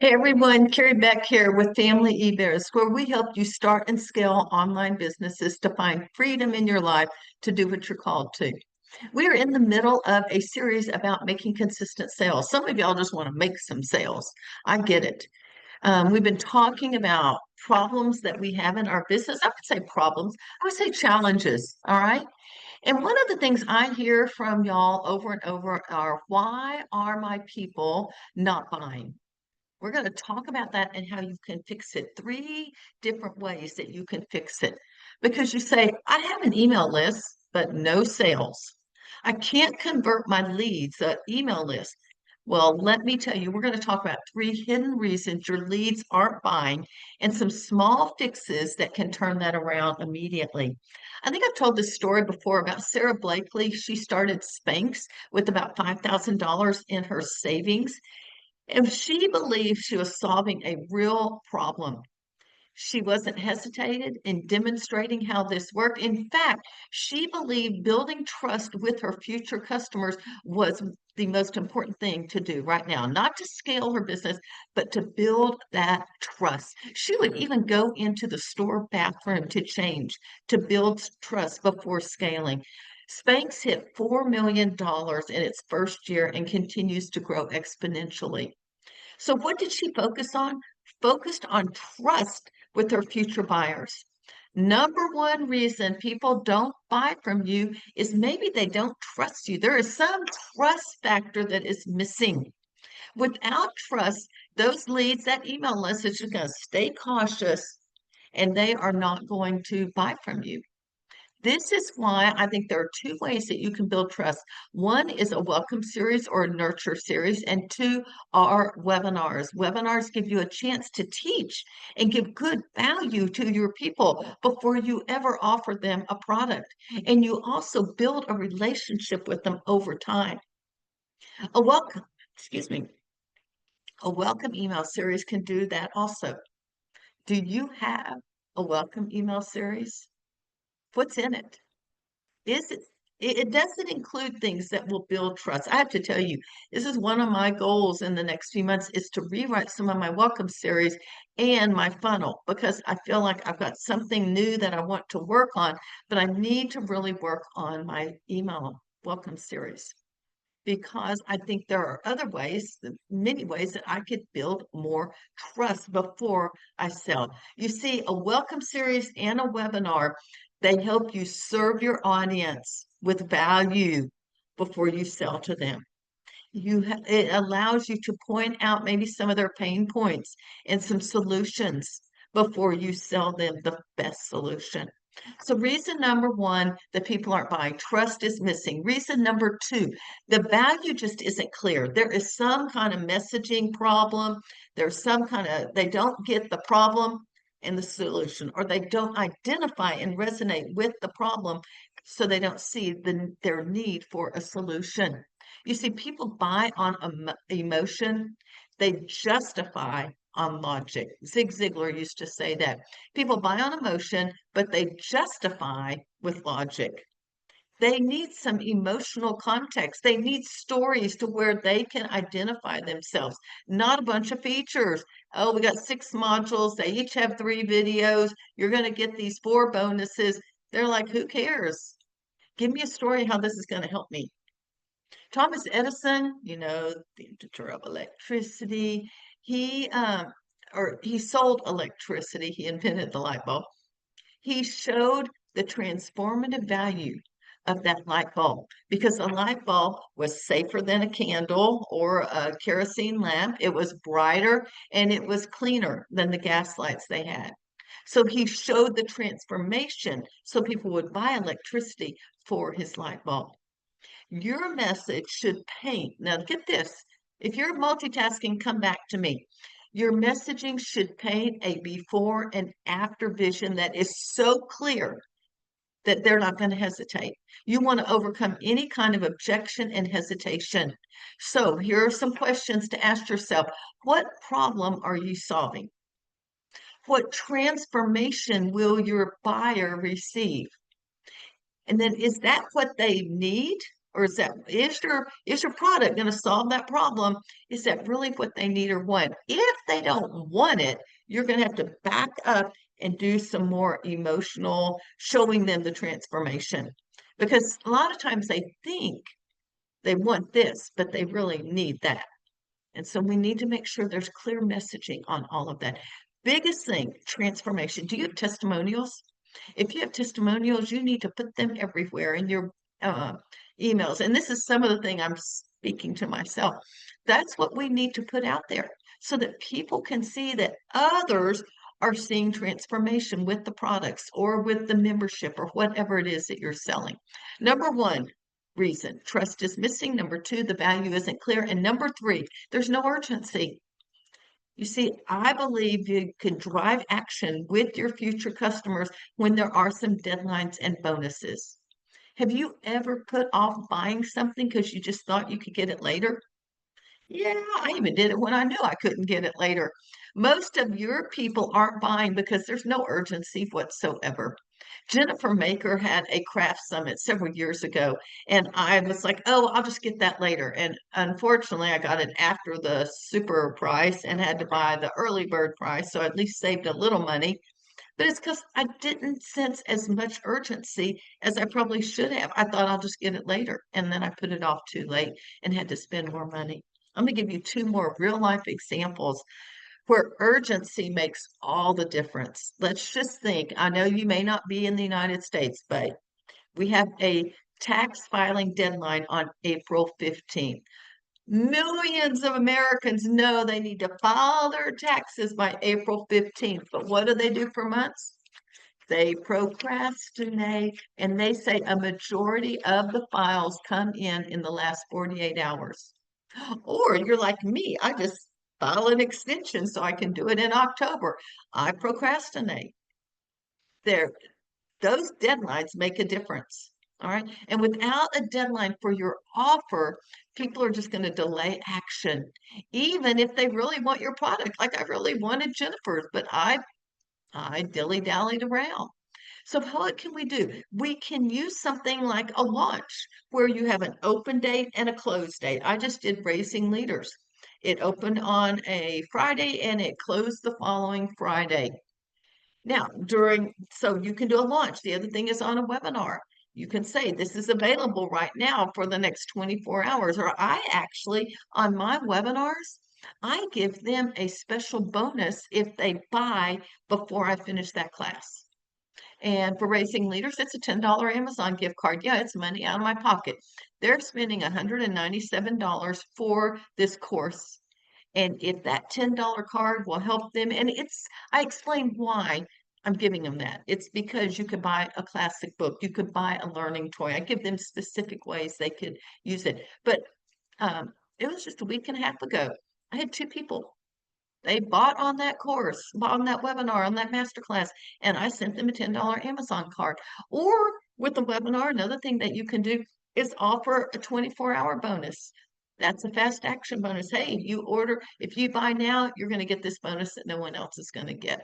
Hey everyone, Carrie Beck here with Family eBears, where we help you start and scale online businesses to find freedom in your life to do what you're called to. We are in the middle of a series about making consistent sales. Some of y'all just want to make some sales. I get it. We've been talking about problems that we have in our business. I would say problems, I would say challenges. All right. And one of the things I hear from y'all over and over are, why are my people not buying? We're going to talk about that and how you can fix it. Three different ways that you can fix it. Because you say, I have an email list, but no sales. I can't convert my leads, email list. Well, let me tell you, we're going to talk about three hidden reasons your leads aren't buying and some small fixes that can turn that around immediately. I think I've told this story before about Sarah Blakely. She started Spanx with about $5,000 in her savings. If she believed she was solving a real problem, she wasn't hesitated in demonstrating how this worked. In fact, she believed building trust with her future customers was the most important thing to do right now, not to scale her business, but to build that trust. She would even go into the store bathroom to change, to build trust before scaling. Spanx hit $4 million in its first year and continues to grow exponentially. So what did she focus on? Focused on trust with her future buyers. Number one reason people don't buy from you is maybe they don't trust you. There is some trust factor that is missing. Without trust, those leads, that email list is just going to stay cautious and they are not going to buy from you. This is why I think there are two ways that you can build trust. One is a welcome series or a nurture series, and two are webinars. Webinars give you a chance to teach and give good value to your people before you ever offer them a product. And you also build a relationship with them over time. A welcome, excuse me, a welcome email series can do that also. Do you have a welcome email series? What's in it? Is it doesn't include things that will build trust. I have to tell you, this is one of my goals in the next few months is to rewrite some of my welcome series and my funnel because I feel like I've got something new that I want to work on, but I need to really work on my email welcome series because I think there are other ways, many ways that I could build more trust before I sell. You see, a welcome series and a webinar, they help you serve your audience with value before you sell to them. It allows you to point out maybe some of their pain points and some solutions before you sell them the best solution. So reason number one that people aren't buying, trust is missing. Reason number two, the value just isn't clear. There is some kind of messaging problem. There's some kind of, they don't get the problem and the solution, or they don't identify and resonate with the problem, so they don't see their need for a solution. You see, people buy on emotion, they justify on logic. Zig Ziglar used to say that people buy on emotion, but they justify with logic. They need some emotional context. They need stories to where they can identify themselves, not a bunch of features. Oh, we got 6 modules. They each have 3 videos. You're going to get these 4 bonuses. They're like, who cares? Give me a story how this is going to help me. Thomas Edison, the inventor of electricity, he he sold electricity. He invented the light bulb. He showed the transformative value of that light bulb because a light bulb was safer than a candle or a kerosene lamp. It was brighter and it was cleaner than the gas lights they had. So he showed the transformation so people would buy electricity for his light bulb. Your message should paint. Now, get this. If you're multitasking, come back to me. Your messaging should paint a before and after vision that is so clear that they're not going to hesitate. You want to overcome any kind of objection and hesitation. So, here are some questions to ask yourself. What problem are you solving? What transformation will your buyer receive? And then, is that what they need? Or is your product going to solve that problem? Is that really what they need or want? If they don't want it, you're going to have to back up and do some more emotional showing them the transformation. Because a lot of times they think they want this, but they really need that. And so we need to make sure there's clear messaging on all of that. Biggest thing, transformation. Do you have testimonials? If you have testimonials, you need to put them everywhere in your uh, emails. And this is some of the thing I'm speaking to myself. That's what we need to put out there so that people can see that others are seeing transformation with the products or with the membership or whatever it is that you're selling. Number one, reason trust is missing. Number two, the value isn't clear. And number three, there's no urgency. You see, I believe you can drive action with your future customers when there are some deadlines and bonuses. Have you ever put off buying something because you just thought you could get it later? Yeah, I even did it when I knew I couldn't get it later. Most of your people aren't buying because there's no urgency whatsoever. Jennifer Maker had a craft summit several years ago, and I was like, oh, I'll just get that later. And unfortunately, I got it after the super price and had to buy the early bird price, so I at least saved a little money. But it's because I didn't sense as much urgency as I probably should have. I thought I'll just get it later, and then I put it off too late and had to spend more money. I'm going to give you two more real life examples where urgency makes all the difference. Let's just think. I know you may not be in the United States, but we have a tax filing deadline on April 15th. Millions of Americans know they need to file their taxes by April 15th, but what do they do for months? They procrastinate, and they say a majority of the files come in the last 48 hours. Or you're like me, I just file an extension so I can do it in October. I procrastinate. There, those deadlines make a difference. All right. And without a deadline for your offer, people are just going to delay action, even if they really want your product. Like I really wanted Jennifer's, but I dilly-dallied around. So what can we do? We can use something like a launch where you have an open date and a close date. I just did Raising Leaders. It opened on a Friday and it closed the following Friday. Now, so you can do a launch. The other thing is on a webinar. You can say this is available right now for the next 24 hours. Or I actually, on my webinars, I give them a special bonus if they buy before I finish that class. And for Raising Leaders, it's a $10 Amazon gift card. Yeah, it's money out of my pocket. They're spending $197 for this course. And if that $10 card will help them, and I explain why I'm giving them that. It's because you could buy a classic book, you could buy a learning toy. I give them specific ways they could use it. But it was just a week and a half ago. I had two people. They bought on that course, bought on that webinar, on that masterclass, and I sent them a $10 Amazon card. Or with the webinar, another thing that you can do is offer a 24-hour bonus. That's a fast action bonus. Hey, if you buy now, you're going to get this bonus that no one else is going to get.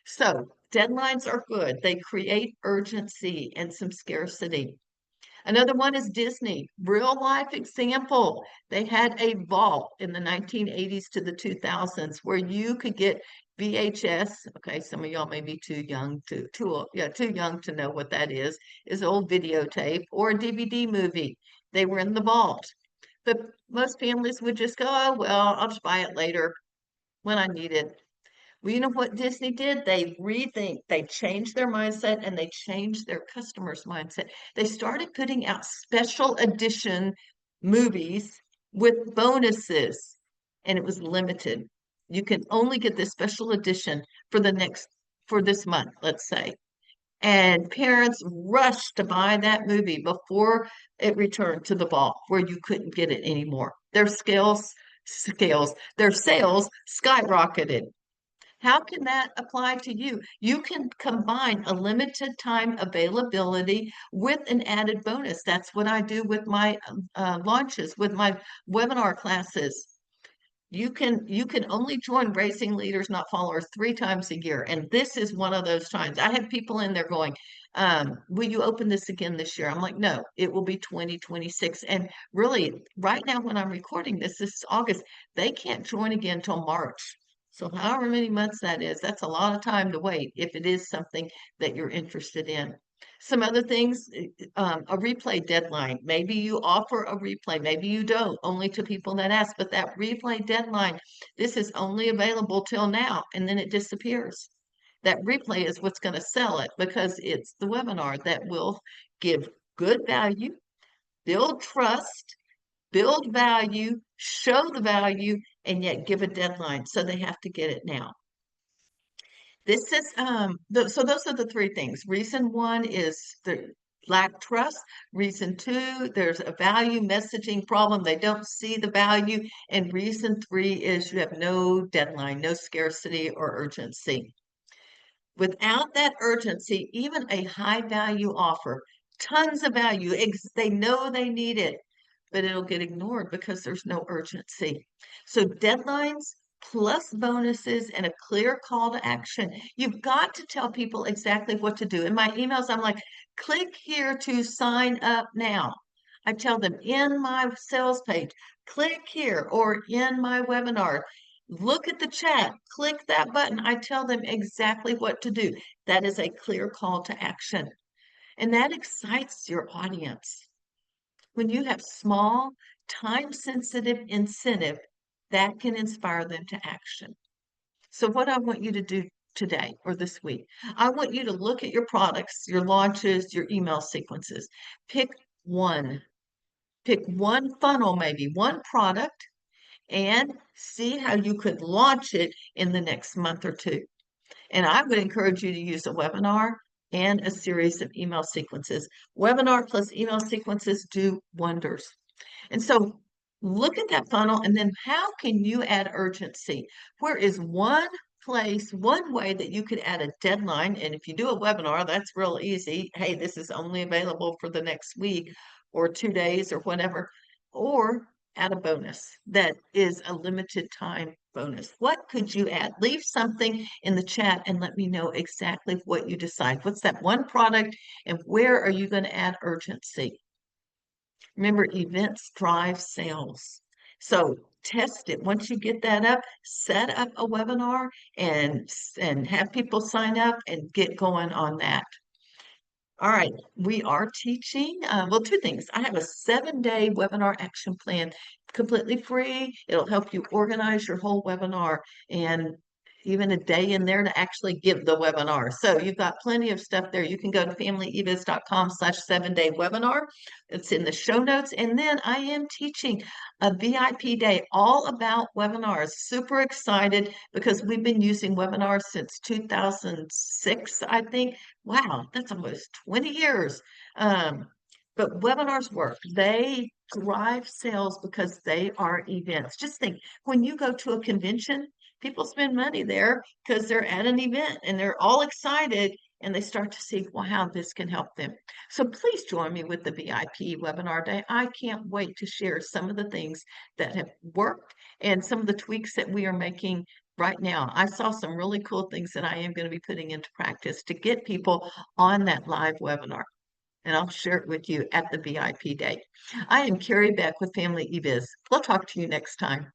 So deadlines are good. They create urgency and some scarcity. Another one is Disney, real life example. They had a vault in the 1980s to the 2000s where you could get VHS. Okay, some of y'all may be too young to know what that is old videotape or a DVD movie. They were in the vault. But most families would just go, oh, well, I'll just buy it later when I need it. Well, you know what Disney did? They changed their mindset and they changed their customers' mindset. They started putting out special edition movies with bonuses, and it was limited. You can only get this special edition for this month, let's say. And parents rushed to buy that movie before it returned to the vault where you couldn't get it anymore. Their sales skyrocketed. How can that apply to you? You can combine a limited time availability with an added bonus. That's what I do with my launches, with my webinar classes. You can only join Raising Leaders, Not Followers 3 times a year. And this is one of those times. I had people in there going, Will you open this again this year? I'm like, no, it will be 2026. And really, right now, when I'm recording this, this is August, they can't join again till March. So however many months that is, that's a lot of time to wait if it is something that you're interested in. Some other things, a replay deadline. Maybe you offer a replay, maybe you don't, only to people that ask, but that replay deadline, this is only available till now, and then it disappears. That replay is what's going to sell it because it's the webinar that will give good value, build trust, build value, show the value, and yet give a deadline. So they have to get it now. This is so those are the three things. Reason one is the lack trust. Reason two, there's a value messaging problem. They don't see the value. And reason three is you have no deadline, no scarcity or urgency. Without that urgency, even a high value offer, tons of value, they know they need it, but it'll get ignored because there's no urgency. So deadlines plus bonuses and a clear call to action. You've got to tell people exactly what to do. In my emails, I'm like, click here to sign up now. I tell them in my sales page, click here, or in my webinar, look at the chat, click that button. I tell them exactly what to do. That is a clear call to action. And that excites your audience. When you have small, time-sensitive incentive, that can inspire them to action. So what I want you to do today or this week, I want you to look at your products, your launches, your email sequences. Pick one. Pick one funnel, maybe one product, and see how you could launch it in the next month or two. And I would encourage you to use a webinar and a series of email sequences. Webinar plus email sequences do wonders. And so look at that funnel and then how can you add urgency? Where is one place, one way that you could add a deadline? And if you do a webinar, that's real easy. Hey, this is only available for the next week or 2 days or whatever. Or add a bonus that is a limited time bonus. What could you add? Leave something in the chat and let me know exactly what you decide. What's that one product and where are you going to add urgency? Remember, events drive sales. So test it. Once you get that up, set up a webinar and have people sign up and get going on that. All right, we are teaching, well, two things. I have a 7-day webinar action plan, completely free. It'll help you organize your whole webinar and even a day in there to actually give the webinar. So you've got plenty of stuff there. You can go to familyebiz.com/7-day webinar. It's in the show notes. And then I am teaching a VIP day all about webinars. Super excited because we've been using webinars since 2006, I think. Wow, that's almost 20 years. But webinars work. They drive sales because they are events. Just think, when you go to a convention, people spend money there because they're at an event and they're all excited and they start to see, wow, this can help them. So please join me with the VIP webinar day. I can't wait to share some of the things that have worked and some of the tweaks that we are making right now. I saw some really cool things that I am going to be putting into practice to get people on that live webinar. And I'll share it with you at the VIP day. I am Carrie Beck with Family eBiz. We'll talk to you next time.